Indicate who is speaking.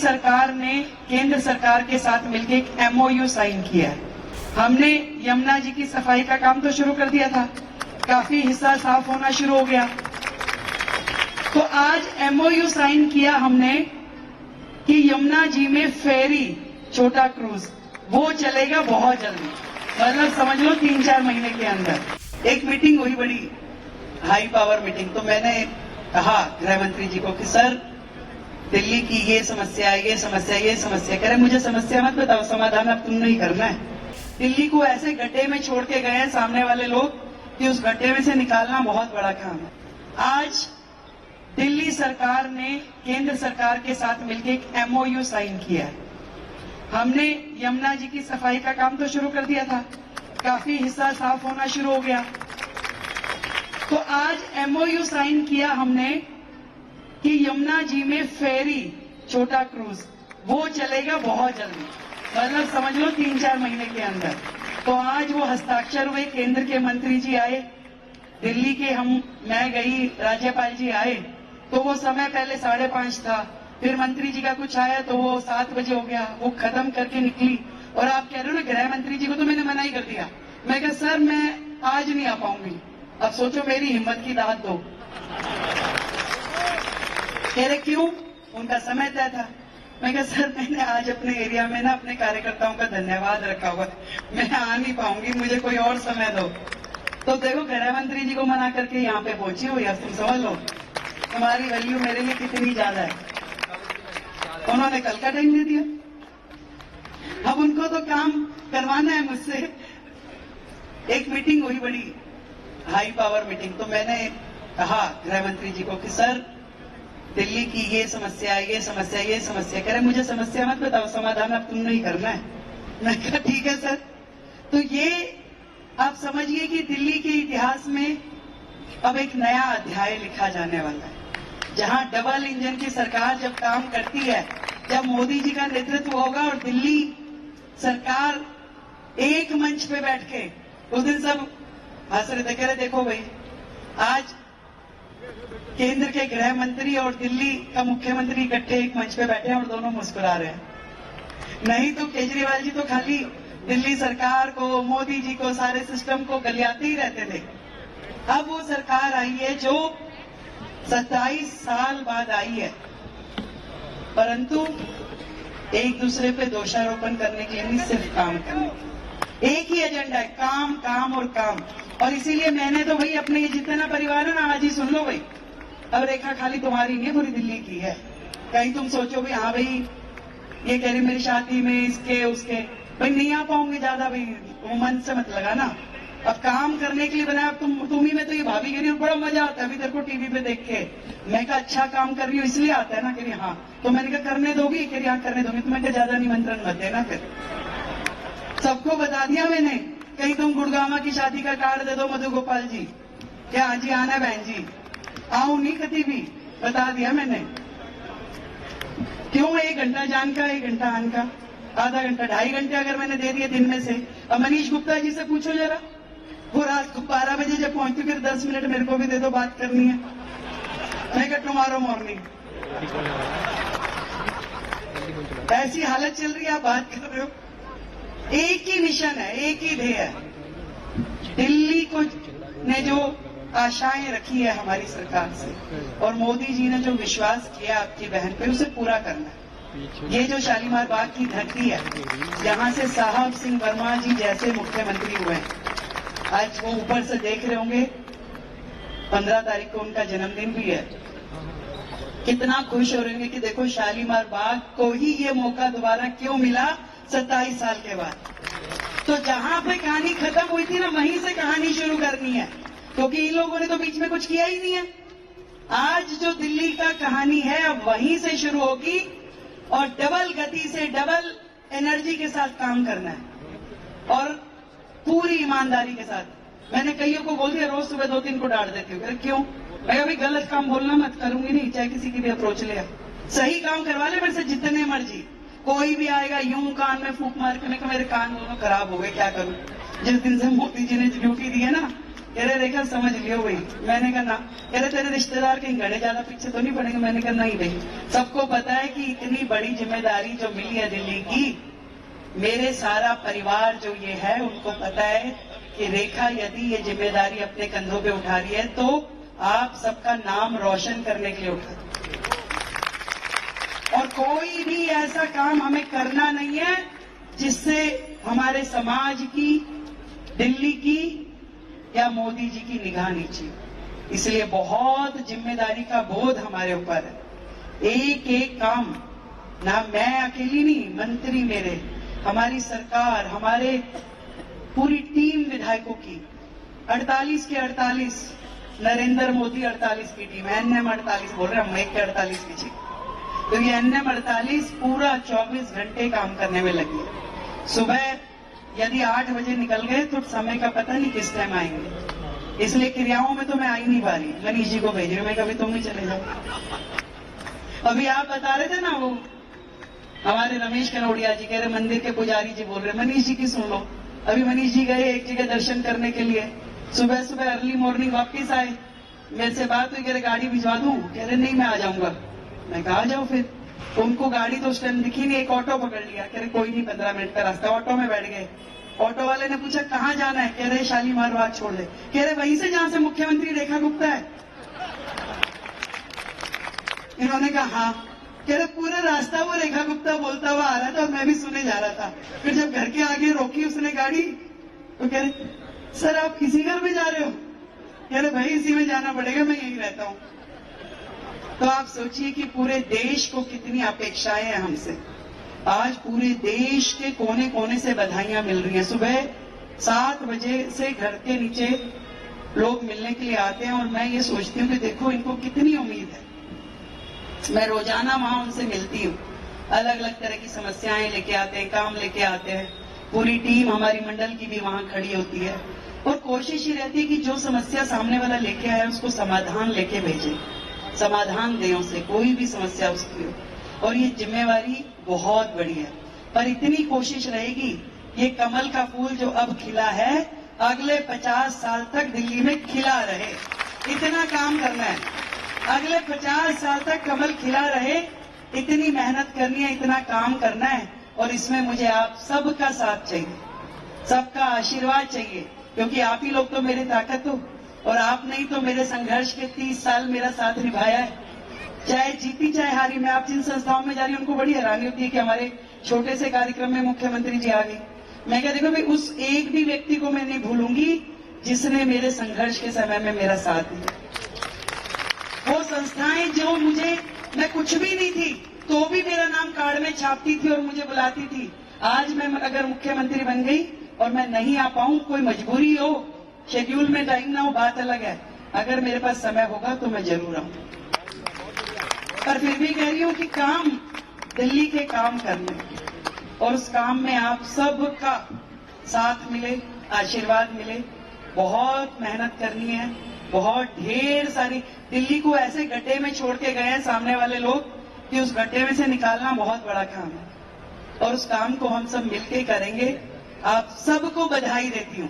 Speaker 1: सरकार ने केंद्र सरकार के साथ मिलकर एक MOU साइन किया है। हमने यमुना जी की सफाई का काम तो शुरू कर दिया था, काफी हिस्सा साफ होना शुरू हो गया। तो आज MOU साइन किया हमने कि यमुना जी में फेरी, छोटा क्रूज, वो चलेगा बहुत जल्दी, मतलब समझ लो 3-4 महीने के अंदर। एक मीटिंग हुई, बड़ी हाई पावर मीटिंग, तो मैंने कहा गृह मंत्री जी को कि सर दिल्ली की ये समस्या, ये समस्या, ये समस्या। कह रहे मुझे समस्या मत बताओ, समाधान अब तुमने ही करना है। दिल्ली को ऐसे गड्ढे में छोड़ के गए हैं सामने वाले लोग कि उस गड्ढे में से निकालना बहुत बड़ा काम है। आज दिल्ली सरकार ने केंद्र सरकार के साथ मिलकर एक MOU साइन किया है। हमने यमुना जी की सफाई का काम तो शुरू कर दिया था, काफी हिस्सा साफ होना शुरू हो गया। तो आज MOU साइन किया हमने कि यमुना जी में फेरी, छोटा क्रूज, वो चलेगा बहुत जल्दी, मतलब समझ लो 3-4 महीने के अंदर। तो आज वो हस्ताक्षर हुए, केंद्र के मंत्री जी आए, दिल्ली के मैं गई, राज्यपाल जी आए, तो वो समय पहले 5:30 था, फिर मंत्री जी का कुछ आया तो वो 7 बजे हो गया, वो खत्म करके निकली। और आप कह रहे हो ना गृह मंत्री जी को तो मैंने मना ही कर दिया। मैं कहा सर मैं आज नहीं आ पाऊंगी। अब सोचो मेरी हिम्मत की दाद दो। कह रहे क्यों? उनका समय तय था। मैं कहा सर मैंने आज अपने एरिया में ना अपने कार्यकर्ताओं का धन्यवाद रखा हुआ, मैं आ नहीं पाऊंगी, मुझे कोई और समय दो। तो देखो गृह मंत्री जी को मना करके यहाँ पे पहुंची हो, या तुम समझ लो तुम्हारी वैल्यू मेरे लिए कितनी ज्यादा है। उन्होंने कल का टाइम दे दिया। अब उनको तो काम करवाना है मुझसे। एक मीटिंग हुई, बड़ी हाई पावर मीटिंग, तो मैंने कहा गृह मंत्री जी को कि सर दिल्ली की ये समस्या, ये समस्या, ये समस्या। कह रहे मुझे समस्या मत बताओ, समाधान अब तुमने ही करना है। मैं कहा ठीक है सर। तो ये आप समझिए कि दिल्ली के इतिहास में अब एक नया अध्याय लिखा जाने वाला है, जहां डबल इंजन की सरकार जब काम करती है, जब मोदी जी का नेतृत्व होगा और दिल्ली सरकार एक मंच पे बैठ के, उस दिन सब हंस रहे थे, कह रहे देखो भाई आज केंद्र के गृह मंत्री और दिल्ली का मुख्यमंत्री इकट्ठे एक मंच पे बैठे हैं और दोनों मुस्कुरा रहे हैं। नहीं तो केजरीवाल जी तो खाली दिल्ली सरकार को, मोदी जी को, सारे सिस्टम को गलियाते ही रहते थे। अब वो सरकार आई है जो 27 साल बाद आई है, परंतु एक दूसरे पे दोषारोपण करने के लिए नहीं, सिर्फ काम करने के लिए। एक ही एजेंडा है, काम काम और काम। और इसीलिए मैंने तो भाई अपने ये जितना परिवार है ना, आज ही सुन लो भाई, अब रेखा खाली तुम्हारी नहीं है, पूरी दिल्ली की है। कहीं तुम सोचो भाई हाँ भाई ये कह रही मेरी शादी में इसके उसके, भाई नहीं आ पाऊंगी ज्यादा, भाई मन से मत लगा ना। अब काम करने के लिए बनाया। तुम ही में तो ये भाभी कह रही हो बड़ा मजा आता है अभी तेरे को टीवी पे देख के। मैं कहा अच्छा काम कर रही हूँ इसलिए आता है ना। कह रही हाँ। तो मैंने कहा करने दोगी? कह रही हाँ करने दोगी। तो मैं कहा ज्यादा निमंत्रण मत देना। फिर सबको बता दिया मैंने, कहीं तुम गुड़गामा की शादी का कार्ड दे दो मधु गोपाल जी, क्या हाँ जी आना बहन जी, आऊं नहीं कभी भी, बता दिया मैंने। क्यों? 1 घंटा जान का 1 घंटा आन का, आधा घंटा 2.5 घंटे अगर मैंने दे दिए दिन में से। अब मनीष गुप्ता जी से पूछो जरा, वो रात को 12 बजे जब पहुंचती फिर 10 मिनट मेरे को भी दे दो, बात करनी है। मैं कहा टुमारो मॉर्निंग। ऐसी हालत चल रही है, आप बात कर रहे हो। एक ही मिशन है, एक ही ध्येय है। दिल्ली को ने जो आशाएं रखी है हमारी सरकार से, और मोदी जी ने जो विश्वास किया आपकी बहन पे, उसे पूरा करना है। ये जो शालीमार बाग की धरती है, जहां से साहब सिंह वर्मा जी जैसे मुख्यमंत्री हुए, आज वो ऊपर से देख रहे होंगे, 15 तारीख को उनका जन्मदिन भी है। कितना खुश हो रहे होंगे कि देखो शालीमार बाग को ही ये मौका दोबारा क्यों मिला 27 साल के बाद। तो जहां पे कहानी खत्म हुई थी ना, वहीं से कहानी शुरू करनी है, क्योंकि इन लोगों ने तो बीच में कुछ किया ही नहीं है। आज जो दिल्ली का कहानी है अब वहीं से शुरू होगी, और डबल गति से, डबल एनर्जी के साथ काम करना है, और पूरी ईमानदारी के साथ। मैंने कईयों को बोल दिया, रोज सुबह 2-3 को डांट देती हूँ। क्यों? मैं अभी गलत काम बोलना मत, करूंगी नहीं, चाहे किसी की भी अप्रोच ले। सही काम करवा ले मेरे से जितने मर्जी। कोई भी आएगा यूं कान में फूंक मार के, मेरे कान दोनों खराब हो गए, क्या करूं। जिस दिन से मोदी जी ने ड्यूटी दी है ना, कह रहे रेखा समझ लियो भाई। मैंने कहा ना। कह रहे तेरे रिश्तेदार कहीं गड़े ज्यादा पीछे तो नहीं पड़ेंगे। मैंने कहा नहीं भाई, सबको पता है कि इतनी बड़ी जिम्मेदारी जो मिली है दिल्ली की, मेरे सारा परिवार जो ये है उनको पता है कि रेखा यदि ये जिम्मेदारी अपने कंधों पे उठा रही है तो आप सबका नाम रोशन करने के लिए उठा। और कोई भी ऐसा काम हमें करना नहीं है जिससे हमारे समाज की, दिल्ली की या मोदी जी की निगाह नीचे। इसलिए बहुत जिम्मेदारी का बोझ हमारे ऊपर है। एक एक काम, ना मैं अकेली नहीं, मंत्री मेरे, हमारी सरकार, हमारे पूरी टीम विधायकों की, 48 के 48, नरेंद्र मोदी 48 की टीम, एनएम 48 बोल रहे हैं, हम एक के 48 की चाहिए। तो ये एनएम 48 पूरा 24 घंटे काम करने में लगी है। सुबह यदि 8 बजे निकल गए तो समय का पता नहीं किस टाइम आएंगे। इसलिए क्रियाओं में तो मैं आ ही नहीं पा रही, मनीष जी को भेज रही हूं, मैं कभी तुम भी चले जाओ। अभी आप बता रहे थे ना, वो हमारे रमेश कनौड़िया जी कह रहे मंदिर के पुजारी जी बोल रहे, मनीष जी की सुन लो। अभी मनीष जी गए एक जगह दर्शन करने के लिए, सुबह सुबह अर्ली मॉर्निंग वापिस आए, मेरे से बात हुई, कह रहे गाड़ी भिजवा दूं? कह रहे नहीं मैं आ जाऊंगा। मैं कहा आ जाओ फिर। उनको गाड़ी तो उस टाइम दिखी नहीं, एक ऑटो पकड़ लिया। कह रहे कोई नहीं, 15 मिनट का रास्ता। ऑटो में बैठ गए। ऑटो वाले ने पूछा कहां जाना है? कह रहे शालीमार बाग छोड़ दे। कह रहे वहीं से जहां से मुख्यमंत्री रेखा गुप्ता है? इन्होंने कहा हाँ। कह रहे पूरा रास्ता वो रेखा गुप्ता बोलता हुआ आ रहा था और मैं भी सुने जा रहा था। फिर जब घर के आगे रोकी उसने गाड़ी तो कह रहे सर आप किसी घर में जा रहे हो? कह रहे भाई इसी में जाना पड़ेगा, मैं यहीं रहता हूं। तो आप सोचिए कि पूरे देश को कितनी अपेक्षाएं हैं हमसे। आज पूरे देश के कोने कोने से बधाइयां मिल रही हैं। सुबह 7 बजे से घर के नीचे लोग मिलने के लिए आते हैं और मैं ये सोचती हूँ कि देखो इनको कितनी उम्मीद है। मैं रोजाना वहां उनसे मिलती हूँ, अलग अलग तरह की समस्याएं लेके आते हैं, काम लेके आते हैं। पूरी टीम हमारी मंडल की भी वहां खड़ी होती है और कोशिश ही रहती है कि जो समस्या सामने वाला लेके आया उसको समाधान लेके भेजे, समाधान दें उसे, कोई भी समस्या उसकी हो। और ये जिम्मेवारी बहुत बड़ी है, पर इतनी कोशिश रहेगी ये कमल का फूल जो अब खिला है अगले 50 साल तक दिल्ली में खिला रहे। इतना काम करना है, अगले 50 साल तक कमल खिला रहे। इतनी मेहनत करनी है, इतना काम करना है और इसमें मुझे आप सबका साथ चाहिए, सबका आशीर्वाद चाहिए, क्योंकि आप ही लोग तो मेरी ताकत हो और आप नहीं तो मेरे संघर्ष के 30 साल मेरा साथ निभाया है, चाहे जीती चाहे हारी। मैं आप जिन संस्थाओं में जा रही हूं उनको बड़ी हैरानी होती है कि हमारे छोटे से कार्यक्रम में मुख्यमंत्री जी आ गई। मैं क्या देखो भाई उस एक भी व्यक्ति को मैं नहीं भूलूंगी जिसने मेरे संघर्ष के समय में मेरा साथ दिया। वो संस्थाएं जो मुझे, मैं कुछ भी नहीं थी तो भी मेरा नाम कार्ड में छापती थी और मुझे बुलाती थी। आज मैं अगर मुख्यमंत्री बन गई और मैं नहीं आ पाऊं, कोई मजबूरी हो, शेड्यूल में टाइम ना हो, बात अलग है। अगर मेरे पास समय होगा तो मैं जरूर आऊंगा। पर फिर भी कह रही हूं कि काम दिल्ली के काम करने और उस काम में आप सबका साथ मिले, आशीर्वाद मिले। बहुत मेहनत करनी है, बहुत ढेर सारी। दिल्ली को ऐसे गड्ढे में छोड़ के गए हैं सामने वाले लोग कि उस गड्ढे में से निकालना बहुत बड़ा काम है और उस काम को हम सब मिलकर करेंगे। आप सबको बधाई देती हूं।